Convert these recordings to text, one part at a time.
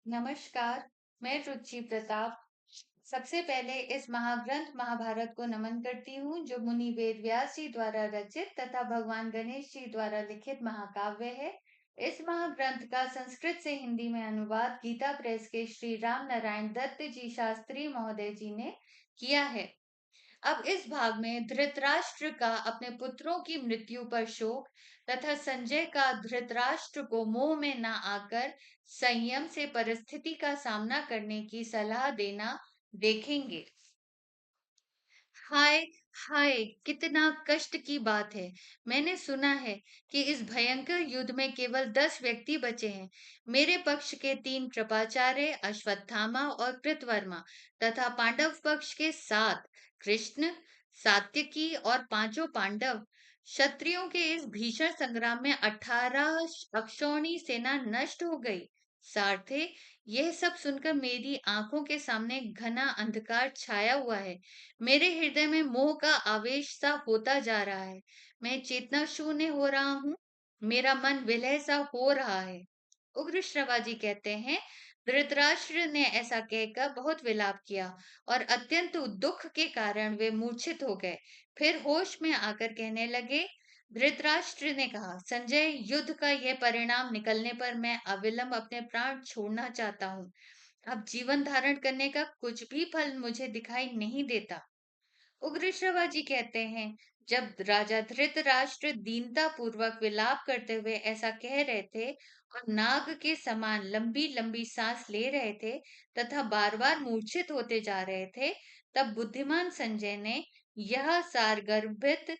नमस्कार, मैं रुचि प्रताप। सबसे पहले इस महाग्रंथ महाभारत को नमन करती हूँ, जो मुनि वेद व्यास जी द्वारा रचित तथा भगवान गणेश जी द्वारा लिखित महाकाव्य है। इस महाग्रंथ का संस्कृत से हिंदी में अनुवाद गीता प्रेस के श्री राम नारायण दत्त जी शास्त्री महोदय जी ने किया है। अब इस भाग में धृतराष्ट्र का अपने पुत्रों की मृत्यु पर शोक तथा संजय का धृतराष्ट्र को मोह में न आकर संयम से परिस्थिति का सामना करने की सलाह देना देखेंगे। हाय हाय, कितना कष्ट की बात है। मैंने सुना है कि इस भयंकर युद्ध में केवल 10 व्यक्ति बचे हैं। मेरे पक्ष के 3 कृपाचार्य अश्वत्थामा और कृतवर्मा तथा पांडव पक्ष के 7 कृष्ण, सात्यकी और पांचों पांडव। क्षत्रियों के इस भीषण संग्राम में 18 अक्षौणी सेना नष्ट हो गई। सारथे, यह सब सुनकर मेरी आंखों के सामने घना अंधकार छाया हुआ है। मेरे हृदय में मोह का आवेश सा होता जा रहा है। मैं चेतना शून्य हो रहा हूँ। मेरा मन विलय सा हो रहा है। उग्र श्रवाजी कहते हैं, धृतराष्ट्र ने ऐसा कहकर बहुत विलाप किया और अत्यंत दुख के कारण वे मूर्छित हो गए। फिर होश में आकर कहने लगे। धृतराष्ट्र ने कहा, संजय, युद्ध का यह परिणाम निकलने पर मैं अविलंब अपने प्राण छोड़ना चाहता हूँ। अब जीवन धारण करने का कुछ भी फल मुझे दिखाई नहीं देता। उग्रश्रवा कहते हैं, जब राजा धृतराष्ट्र दीनता पूर्वक विलाप करते हुए ऐसा कह रहे थे और नाग के समान लंबी लंबी सांस ले रहे थे तथा बार बार मूर्छित होते जा रहे थे, तब बुद्धिमान संजय ने यह सारगर्भित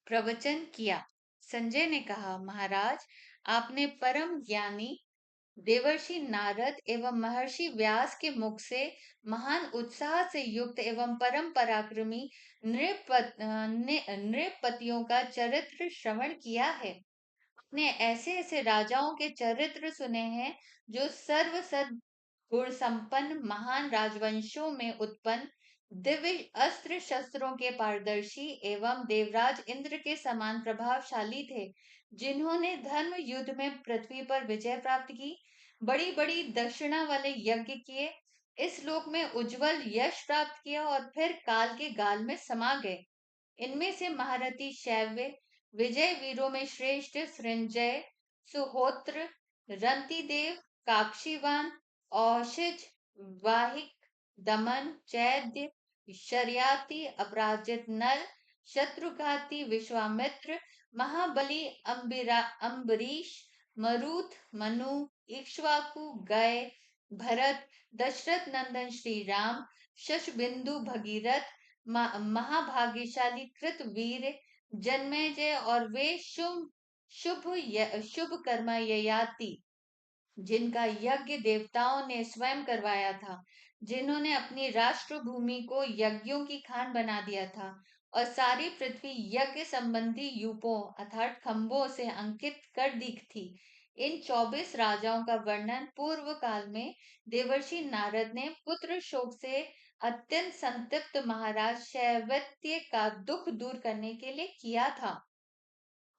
प्रवचन किया। संजय ने कहा, महाराज, आपने परम ज्ञानी देवर्षि नारद एवं महर्षि व्यास के मुख से महान उत्साह से युक्त एवं परम पराक्रमी नृपतियों का चरित्र श्रवण किया है। आपने ऐसे ऐसे राजाओं के चरित्र सुने हैं जो सर्व सद गुण संपन्न महान राजवंशों में उत्पन्न दिव्य अस्त्र शस्त्रों के पारदर्शी एवं देवराज इंद्र के समान प्रभावशाली थे, जिन्होंने धर्म युद्ध में पृथ्वी पर विजय प्राप्त की, बड़ी बड़ी दक्षिणा वाले यज्ञ किए, इस लोक में उज्जवल यश प्राप्त किया और फिर काल के गाल में समा गए। इनमें से महारथी शैव्य, विजय वीरों में श्रेष्ठ सृंजय, सुहोत्र, रंतिदेव, काक्षीवान, औशिज, वाहिक, दमन, चैद्य, शर्याति, अपराजित नल, शत्रुघाती विश्वामित्र, महाबली अम्बरीश, मरुत, मनु, इक्ष्वाकु, गय, भरत, दशरथ नंदन श्री राम, शशबिंदु भगीरथ, महाभाग्यशाली कृतवीर जन्मेजय और वे शुभ कर्म ययाति, जिनका यज्ञ देवताओं ने स्वयं करवाया था, जिन्होंने अपनी राष्ट्र भूमि को यज्ञों की खान बना दिया था और सारी पृथ्वी यज्ञ संबंधी यूपों अर्थात खंभों से अंकित कर दी थी। इन 24 राजाओं का वर्णन पूर्व काल में देवर्षि नारद ने पुत्र शोक से अत्यंत संतप्त महाराज शैवत्य का दुख दूर करने के लिए किया था।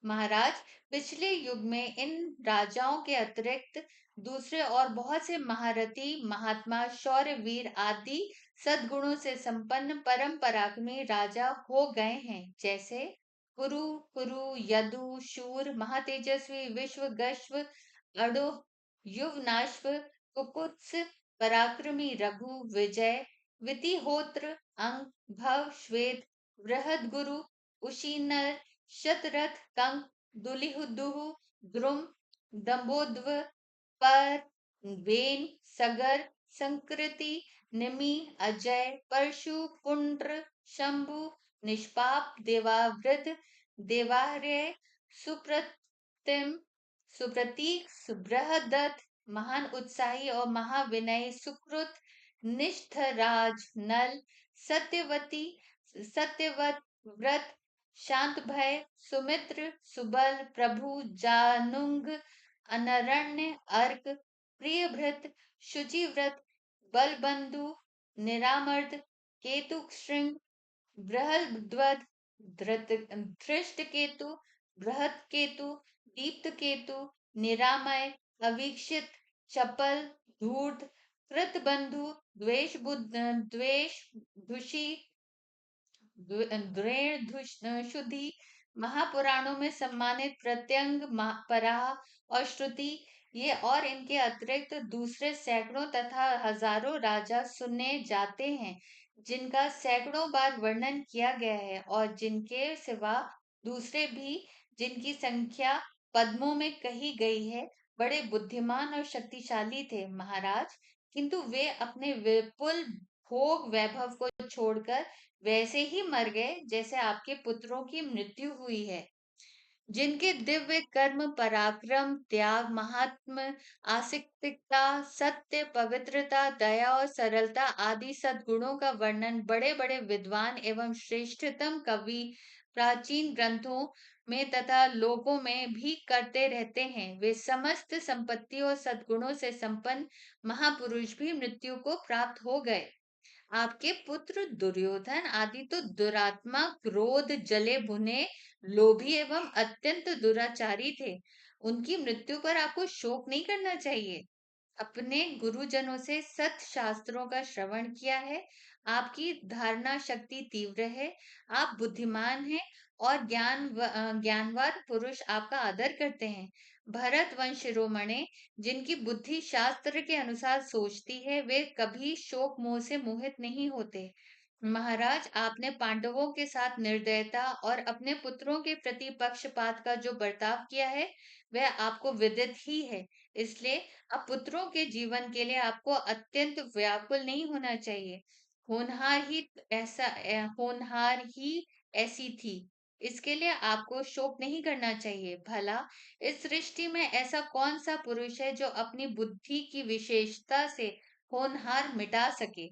महाराज, पिछले युग में इन राजाओं के अतिरिक्त दूसरे और बहुत से महारथी महात्मा शौर्यवीर आदि सद्गुणों से संपन्न परम पराक्रमी राजा हो गए हैं, जैसे कुरु कुरु यदु शूर महातेजस्वी विश्वगश्व अणु युवनाश्व कुकुत्स पराक्रमी रघु विजय वितिहोत्र अंक भव श्वेत बृहदगुरु उशीनर शतरथ कंक दुलिहुदुहु द्रुम दंबोद्व पर वेन सगर संकृति निमि अजय परशु पुंड्र शंभु निष्पाप देवावृत देवार्य सुप्रतिम सुप्रतीक सुबृहदत्त महान उत्साही और महाविनयी सुकृत निष्ठराज नल सत्यवती सत्यवत व्रत शांत भय सुमित्र सुबल प्रभु जानुंग अनरण्य अर्क प्रियभृत शुचिव्रत बलबंधु निरामर्द केतु श्रृंग बृहद्वद धृष्ट केतु बृहत केतु दीप्त केतु निरामय अवीक्षित चपल, धूर्त, कृतबंधु, द्वेष, धुषी, शुद्धि, महापुराणों में सम्मानित प्रत्यंग, पराह और श्रुति, ये और इनके अतिरिक्त दूसरे सैकड़ों तथा हजारों राजा सुनने जाते हैं जिनका सैकड़ों बार वर्णन किया गया है, और जिनके सिवा दूसरे भी जिनकी संख्या पद्मों में कही गई है, बड़े बुद्धिमान और शक्तिशाली थे महाराज। किंतु वे अपने विपुल भोग वैभव को छोड़कर वैसे ही मर गए जैसे आपके पुत्रों की मृत्यु हुई है, जिनके दिव्य कर्म, पराक्रम, त्याग, महात्म, आस्तिकता, सत्य, पवित्रता, दया और सरलता आदि सद्गुणों का वर्णन बड़े बड़े विद्वान एवं श्रेष्ठतम कवि प्राचीन ग्रंथों में तथा लोकों में भी करते रहते हैं, वे समस्त संपत्ति और सद्गुणों से संपन्न महापुरुष भी मृत्यु को प्राप्त हो गए। आपके पुत्र दुर्योधन आदि तो दुरात्मा, क्रोध, जले भुने, लोभी एवं अत्यंत दुराचारी थे। उनकी मृत्यु पर आपको शोक नहीं करना चाहिए। अपने गुरुजनों से सत शास्त्रों का श्रवण किया है। आपकी धारणा शक्ति तीव्र है। आप बुद्धिमान हैं और ज्ञानवान पुरुष आपका आदर करते हैं। भरत वंश शिरोमणे, जिनकी बुद्धि शास्त्र के अनुसार सोचती है, वे कभी शोक मोह से मोहित नहीं होते। महाराज, आपने पांडवों के साथ निर्दयता और अपने पुत्रों के प्रति पक्षपात का जो बर्ताव किया है, वह आपको विदित ही है। इसलिए अब पुत्रों के जीवन के लिए आपको अत्यंत व्याकुल नहीं होना चाहिए। होनहार ही ऐसी थी। इसके लिए आपको शोक नहीं करना चाहिए। भला इस सृष्टि में ऐसा कौन सा पुरुष है जो अपनी बुद्धि की विशेषता से होनहार मिटा सके।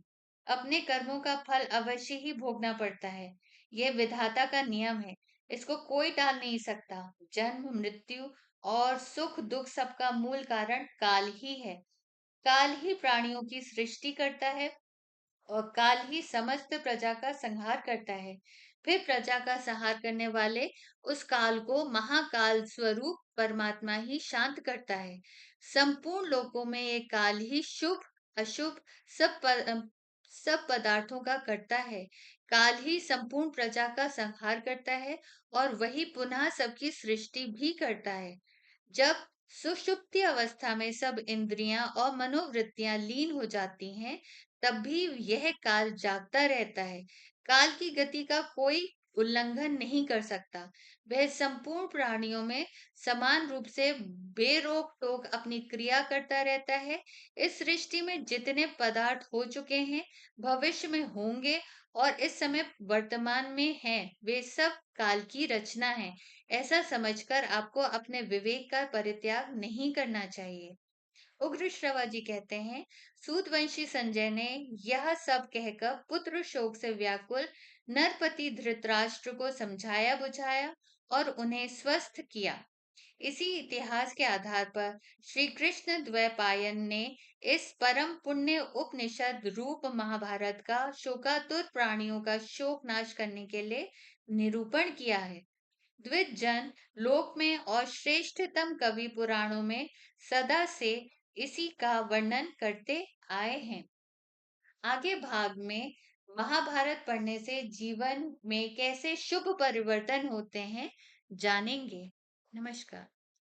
अपने कर्मों का फल अवश्य ही भोगना पड़ता है। यह विधाता का नियम है। इसको कोई टाल नहीं सकता। जन्म, मृत्यु और सुख दुख सबका मूल कारण काल ही है। काल ही प्राणियों की सृष्टि करता है और काल ही समस्त प्रजा का संहार करता है। फिर प्रजा का संहार करने वाले उस काल को महाकाल स्वरूप परमात्मा ही शांत करता है। संपूर्ण लोकों में ये काल ही शुभ अशुभ सब पदार्थों का करता है। काल ही संपूर्ण प्रजा का संहार करता है और वही पुनः सबकी सृष्टि भी करता है। जब सुषुप्ति अवस्था में सब इंद्रियां और मनोवृत्तियां लीन हो जाती हैं, तब भी यह काल जागता रहता है। काल की गति का कोई उल्लंघन नहीं कर सकता। वह संपूर्ण प्राणियों में समान रूप से बेरोक टोक अपनी क्रिया करता रहता है। इस सृष्टि में जितने पदार्थ हो चुके हैं, भविष्य में होंगे और इस समय वर्तमान में हैं, वे सब काल की रचना है। ऐसा समझकर आपको अपने विवेक का परित्याग नहीं करना चाहिए। उग्र श्रवा जी कहते हैं, सूतवंशी संजय ने यह सब कहकर पुत्र शोक से व्याकुल नरपति धृतराष्ट्र को समझाया बुझाया और उन्हें स्वस्थ किया। इसी इतिहास के आधार पर श्री कृष्ण द्वैपायन ने इस परम पुण्य उपनिषद रूप महाभारत का शोकातुर प्राणियों का शोक नाश करने के लिए निरूपण किया है। द्विजजन लोक में और श्रेष्ठतम कवि पुराणों में सदा से इसी का वर्णन करते आए हैं। आगे भाग में महाभारत पढ़ने से जीवन में कैसे शुभ परिवर्तन होते हैं जानेंगे। नमस्कार।